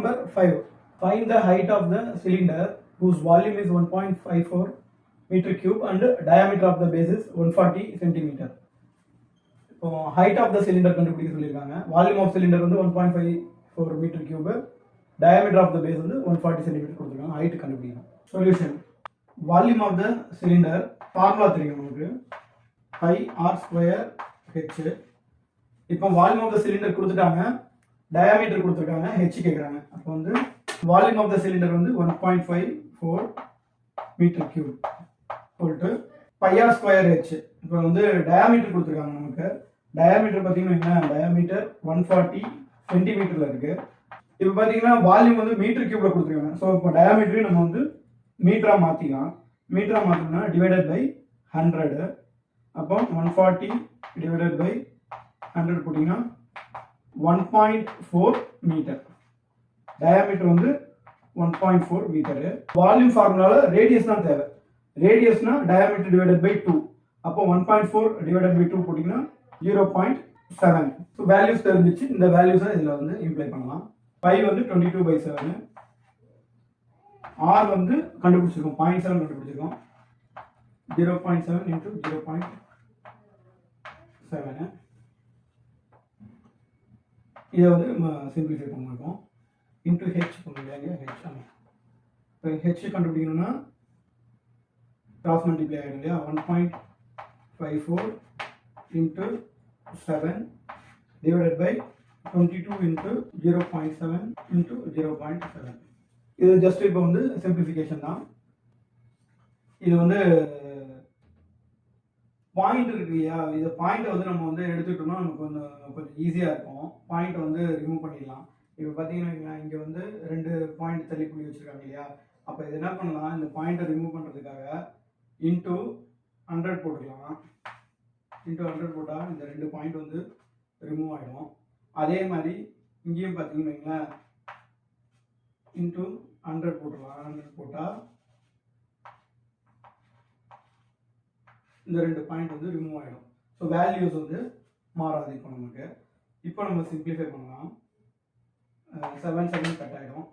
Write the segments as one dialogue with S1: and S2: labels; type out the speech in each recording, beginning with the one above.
S1: number 5. Find the height of the cylinder whose volume is 1.54 meter cube and diameter of the base is 140 centimeter. இப்போ height of the cylinder கண்டுபிடிக்க சொல்லியிருக்காங்க. Volume of cylinder வந்து 1.54 meter cube, diameter of the base வந்து 140 centimeter கொடுத்துருக்காங்க. height கண்டுபிடிக்கணும். Solution. Volume of the cylinder formula தெரியும் நமக்கு, pi r square h. இப்போ வால்யூம் ஆஃப் த சிலிண்டர் கொடுத்துட்டாங்க, டயாமீட்டர் கொடுத்துருக்காங்க, ஹெச் கேட்குறாங்க. அப்போ வந்து வால்யூம் ஆஃப் த சிலிண்டர் வந்து 1.54 மீட்டர் கியூப் போட்டு பை ஆர் ஸ்கொயர் ஹெச். இப்போ வந்து டயாமீட்டர் கொடுத்துருக்காங்க நமக்கு. டயாமீட்டர் பார்த்தீங்கன்னா டயாமீட்டர் 140 சென்டிமீட்டரில் இருக்குது. இப்போ பார்த்தீங்கன்னா வால்யூம் வந்து மீட்டர் கியூப்ல கொடுத்துருக்காங்க. ஸோ இப்போ டயாமீட்டரையும் நம்ம வந்து மீட்டராக மாற்றிக்கலாம். மீட்டராக மாற்றினா டிவைடட் பை 100. அப்போ 140 டிவைடட் பை 100 போட்டிங்கன்னா 1.4 மீட்டர். டயாமீட்டர் வந்து 1.4 மீட்டரு. வால்யூம் ஃபார்முலாவில் ரேடியஸ் தான் தேவை. ரேடியஸ்னா டயாமீட்டர் டிவைடட் பை 2. அப்போ 1.4 டிவைடட் பை 2 போட்டிங்கன்னா 0.7. ஸோ வேல்யூஸ் தெரிஞ்சிச்சு. இந்த வேல்யூஸை இதில் வந்து இம்ப்ளை பண்ணலாம். பை வந்து 22/7. ஆர் வந்து கண்டுபிடிச்சிருக்கோம், 0.7 கண்டுபிடிச்சிருக்கோம். 0.7 இன்ட்டு 0.7. இதை வந்து நம்ம சிம்பிளிஃபை பண்ணிருக்கோம். இன்ட்டு ஹெச் பண்ணுங்க. ஹெச் இப்போ ஹெச் கண்டுபிடிக்கணும்னா கிராஸ் மல்டிப்ளை ஆகிடும் இல்லையா. 1.54 into 7 divided by 22 into 0.7 into 0.7. இது ஜஸ்ட் இப்போ வந்து சிம்பிளிஃபிகேஷன் தான். இது வந்து பாயிண்ட் இருக்கு இல்லையா, இந்த பாயிண்ட்டை வந்து நம்ம வந்து எடுத்துக்கிட்டோம்னா நமக்கு கொஞ்சம் ஈஸியாக இருக்கும். பாயிண்ட்டை வந்து ரிமூவ் பண்ணிடலாம். இப்போ பார்த்தீங்கன்னா இங்கே வந்து 2 பாயிண்ட் தள்ளி புள்ளி வச்சுருக்காங்க இல்லையா. அப்போ இது என்ன பண்ணலாம், இந்த பாயிண்ட்டை ரிமூவ் பண்ணுறதுக்காக இன்ட்டு 100 போட்டுக்கலாம். இன்ட்டு 100 போட்டால் இந்த 2 பாயிண்ட் வந்து ரிமூவ் ஆகிடும். அதே மாதிரி இங்கேயும் பார்த்தீங்கன்னா இன்ட்டு 100 போட்டுக்கலாம். 100 போட்டால் இந்த 2 பாயிண்ட் வந்து ரிமூவ் ஆகிடும். ஸோ வேல்யூஸ் வந்து மாறாது. இப்போ நமக்கு இப்போ நம்ம சிம்பிளிஃபை பண்ணலாம். 7 கட் ஆகிடும்.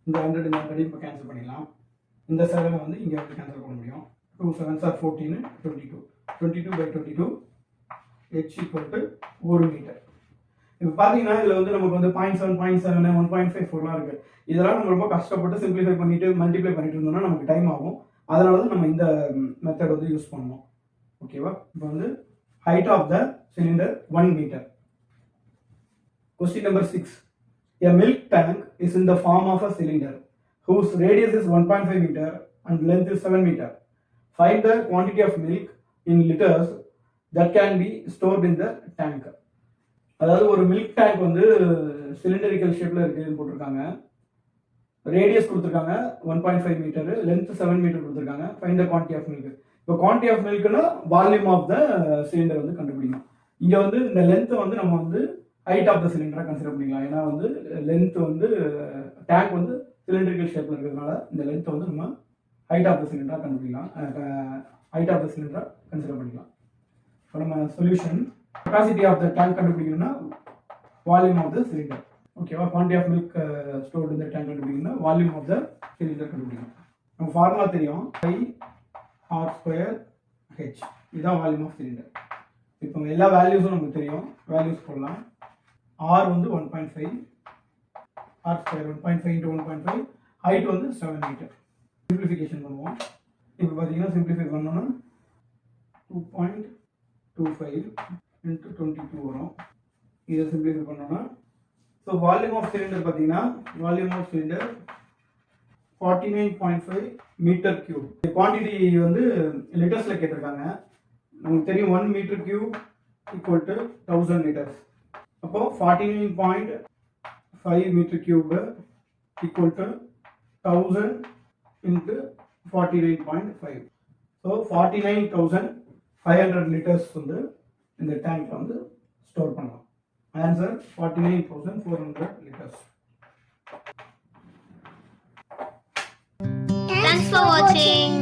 S1: இந்த 100 இந்த 100 இப்போ கேன்சல் பண்ணிடலாம். இந்த 7 வந்து இங்கே வந்து கேன்சல் பண்ண முடியும். 2 7s are 14, 22. 22/22 h = 1 metre. இப்போ பார்த்தீங்கன்னா இதில் வந்து நமக்கு வந்து 0.7 0.7 1.54 இருக்குது. இதெல்லாம் நம்ம ரொம்ப கஷ்டப்பட்டு சிம்பிளிஃபை பண்ணிட்டு மல்டிப்ளை பண்ணிட்டு இருந்தோம்னா நமக்கு டைம் ஆகும். அதனால தான் நம்ம இந்த மெத்தட் வந்து யூஸ் பண்ணோம். ஓகேவா. இப்போ வந்து height of the cylinder 1 metre. Question number 6. A milk tank is in the form of a cylinder whose radius is 1.5 meter and length is 7 meter. Find the quantity of milk in liters that can be stored in the tank. அதாவது ஒரு milk tank வந்து cylindrical ஷேப்ல இருக்குன்னு போட்டிருக்காங்க. Radius கொடுத்துருக்காங்க 1.5 metre, length 7 metre கொடுத்துருக்காங்க. Find the quantity of milk. இப்போ quantity of மில்க்னா வால்யூம் ஆஃப் த சிலிண்டர் வந்து கண்டுபிடிக்கணும். இங்கே வந்து இந்த லென்த்தை வந்து நம்ம வந்து ஹைட் ஆஃப் த சிலிண்டராக கன்சிடர் பண்ணிக்கலாம். ஏன்னா வந்து லென்த் வந்து டேங்க் வந்து சிலிண்டரிக்கல் ஷேப்பில் இருக்கிறதுனால இந்த லென்த்தை வந்து நம்ம ஹைட் ஆஃப் த சிலிண்டராக கண்டுபிடிக்கலாம். ஹைட் ஆஃப் த சிலிண்டராக கன்சிடர் பண்ணிக்கலாம். இப்போ நம்ம solution capacity of the tank கண்டுபிடிக்கணும்னா வால்யூம் ஆஃப் த சிலிண்டர். ஓகேவா. குவான்டிட்டி ஆஃப் மில்க் ஸ்டோர்ட் இந்த டேங்க் கண்டுபிடிக்கணும்னா வால்யூம் ஆஃப் த சிலிண்டர் கண்டுபிடிக்கணும். நம்ம ஃபார்முலா தெரியும், பை ஆர் ஸ்கொயர் ஹெச். இதுதான் வால்யூம் ஆஃப் சிலிண்டர். இப்போ எல்லா வேல்யூஸும் நமக்கு தெரியும். வேல்யூஸ் போடலாம். ஆர் வந்து 1.5, ஆர் ஸ்கொயர் 1.5 இன்ட்டு 1.5, ஹைட் வந்து 7 மீட்டர். சிம்பிளிஃபிகேஷன் பண்ணுவோம். இப்போ பார்த்தீங்கன்னா சிம்பிளிஃபை பண்ணோன்னா 2.25 இன்ட்டு 22 வரும். இதை சிம்பிளிஃபை பண்ணோன்னா ஸோ வால்யூம் ஆஃப் சிலிண்டர் பார்த்தீங்கன்னா volume of cylinder 49.5 metre cube. Quantity வந்து லிட்டர்ஸில் கேட்டிருக்காங்க. நமக்கு தெரியும் 1 metre cube equal to 1000 litres. அப்போ 49.5 metre cube equal to 1000 into 49.5. So 49,500 litres வந்து இந்த டேங்க்ல வந்து ஸ்டோர் பண்ணலாம். Answer 49,400 liters.
S2: Thanks for watching.